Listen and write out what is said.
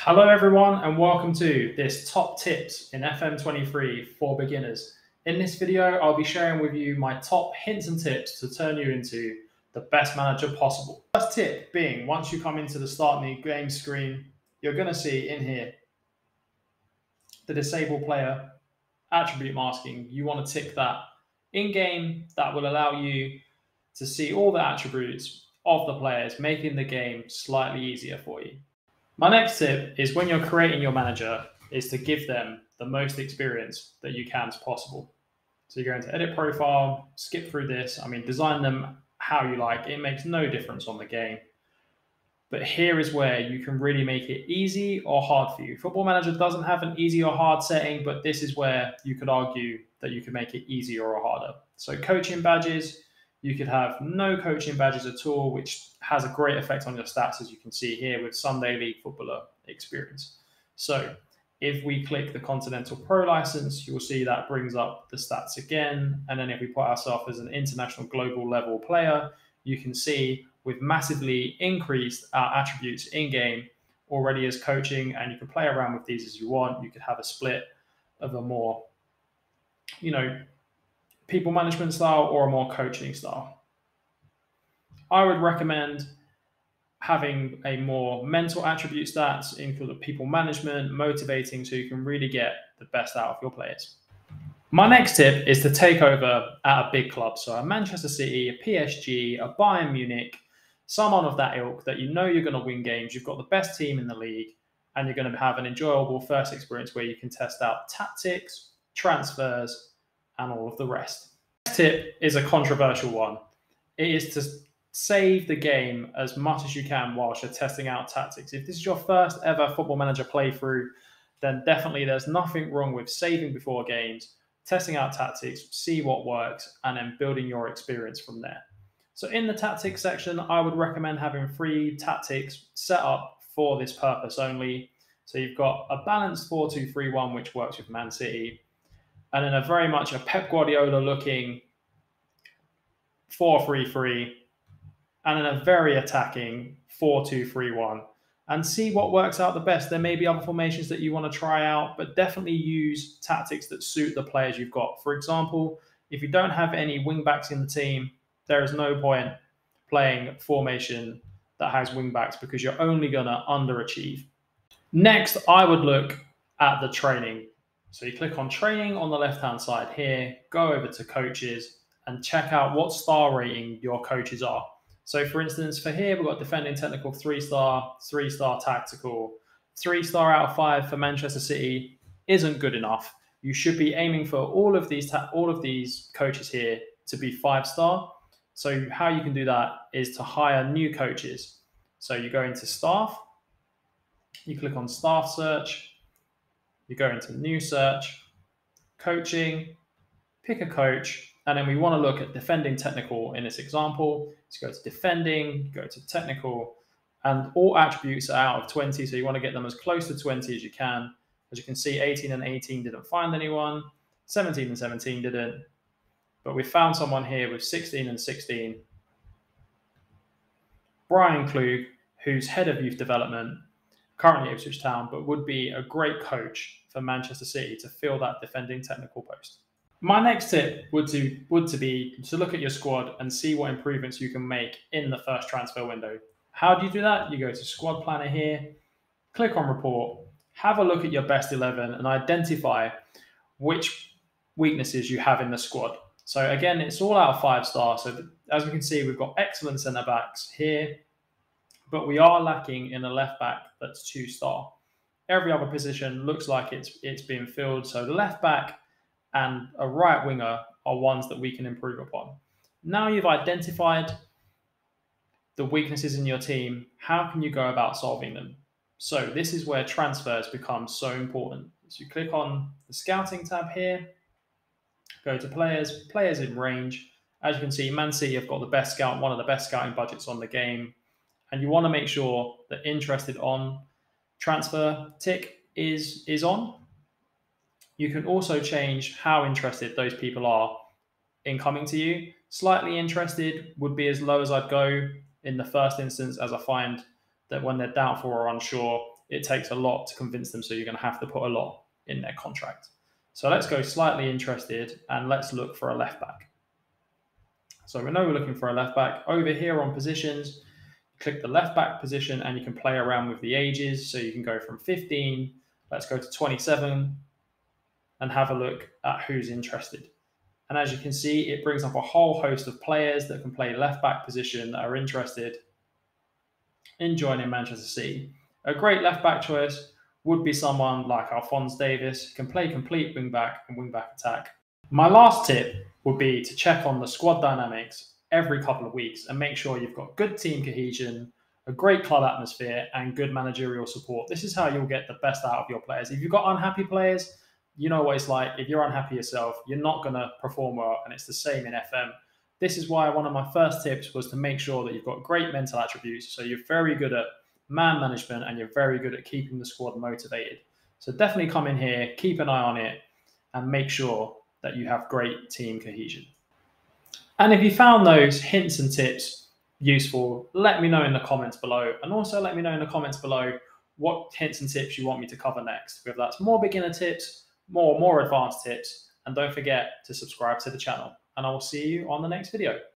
Hello everyone and welcome to this top tips in FM23 for beginners. In this video, I'll be sharing with you my top hints and tips to turn you into the best manager possible. First tip being, once you come into the start new game screen, you're going to see in here the disable player attribute masking. You want to tick that in game. That will allow you to see all the attributes of the players, making the game slightly easier for you. My next tip is when you're creating your manager is to give them the most experience that you can as possible. So you go into edit profile, skip through this. Design them how you like. It makes no difference on the game. But here is where you can really make it easy or hard for you. Football Manager doesn't have an easy or hard setting, but this is where you could argue that you can make it easier or harder. So coaching badges, you could have no coaching badges at all, which has a great effect on your stats, as you can see here with Sunday League footballer experience. So if we click the Continental Pro license, you'll see that brings up the stats again. And then if we put ourselves as an international global level player, you can see we've massively increased our attributes in game already as coaching, and you can play around with these as you want. You could have a split of a more, people management style or a more coaching style. I would recommend having a more mental attribute stats, including people management, motivating, so you can really get the best out of your players. My next tip is to take over at a big club. So a Manchester City, a PSG, a Bayern Munich, someone of that ilk that you know you're going to win games. You've got the best team in the league and you're going to have an enjoyable first experience where you can test out tactics, transfers, and all of the rest. Next tip is a controversial one. It is to save the game as much as you can whilst you're testing out tactics. If this is your first ever Football Manager playthrough, then definitely there's nothing wrong with saving before games, testing out tactics, see what works, and then building your experience from there. So in the tactics section, I would recommend having 3 tactics set up for this purpose only. So you've got a balanced 4-2-3-1, which works with Man City, and then a very much a Pep Guardiola looking 4-3-3, and then a very attacking 4-2-3-1, and see what works out the best. There may be other formations that you want to try out, but definitely use tactics that suit the players you've got. For example, if you don't have any wing backs in the team, there is no point playing formation that has wing backs because you're only going to underachieve. Next, I would look at the training. So you click on training on the left-hand side here, go over to coaches and check out what star rating your coaches are. So for instance, for here, we've got defending technical 3-star, 3-star tactical. 3-star out of 5 for Manchester City isn't good enough. You should be aiming for all of these coaches here to be 5-star. So how you can do that is to hire new coaches. So you go into staff, you click on staff search, you go into new search, coaching, pick a coach, and then we want to look at defending technical in this example. So go to defending, go to technical, and all attributes are out of 20. So you want to get them as close to 20 as you can. As you can see, 18 and 18 didn't find anyone. 17 and 17 didn't. But we found someone here with 16 and 16. Brian Klug, who's head of youth development, currently at Ipswich Town, but would be a great coach for Manchester City to fill that defending technical post. My next tip would be to look at your squad and see what improvements you can make in the first transfer window. How do you do that? You go to Squad Planner here, click on Report, have a look at your best 11 and identify which weaknesses you have in the squad. So again, it's all out of 5-star. So as we can see, we've got excellent centre backs here, but we are lacking in a left back that's 2-star. Every other position looks like it's been filled. So the left back and a right winger are ones that we can improve upon. Now you've identified the weaknesses in your team, how can you go about solving them? So this is where transfers become so important. So you click on the scouting tab here, go to players, players in range. As you can see, Man City have got the best scout, one of the best scouting budgets on the game. And you want to make sure that interested on transfer tick is on. You can also change how interested those people are in coming to you. Slightly interested would be as low as I'd go in the first instance, as I find that when they're doubtful or unsure, it takes a lot to convince them. So you're going to have to put a lot in their contract. So let's go slightly interested and let's look for a left back. So we know we're looking for a left back. Over here on positions, click the left back position and you can play around with the ages. So you can go from 15, let's go to 27 and have a look at who's interested. And as you can see, it brings up a whole host of players that can play left back position that are interested in joining Manchester City. A great left back choice would be someone like Alphonse Davies, who can play complete wing back and wing back attack. My last tip would be to check on the squad dynamics every couple of weeks and make sure you've got good team cohesion, a great club atmosphere, and good managerial support. This is how you'll get the best out of your players. If you've got unhappy players, you know what it's like. If you're unhappy yourself, you're not going to perform well, and it's the same in FM. This is why one of my first tips was to make sure that you've got great mental attributes. So you're very good at man management and you're very good at keeping the squad motivated. So definitely come in here, keep an eye on it, and make sure that you have great team cohesion. And if you found those hints and tips useful, let me know in the comments below. And also let me know in the comments below what hints and tips you want me to cover next, whether that's more beginner tips, more advanced tips. And don't forget to subscribe to the channel. And I will see you on the next video.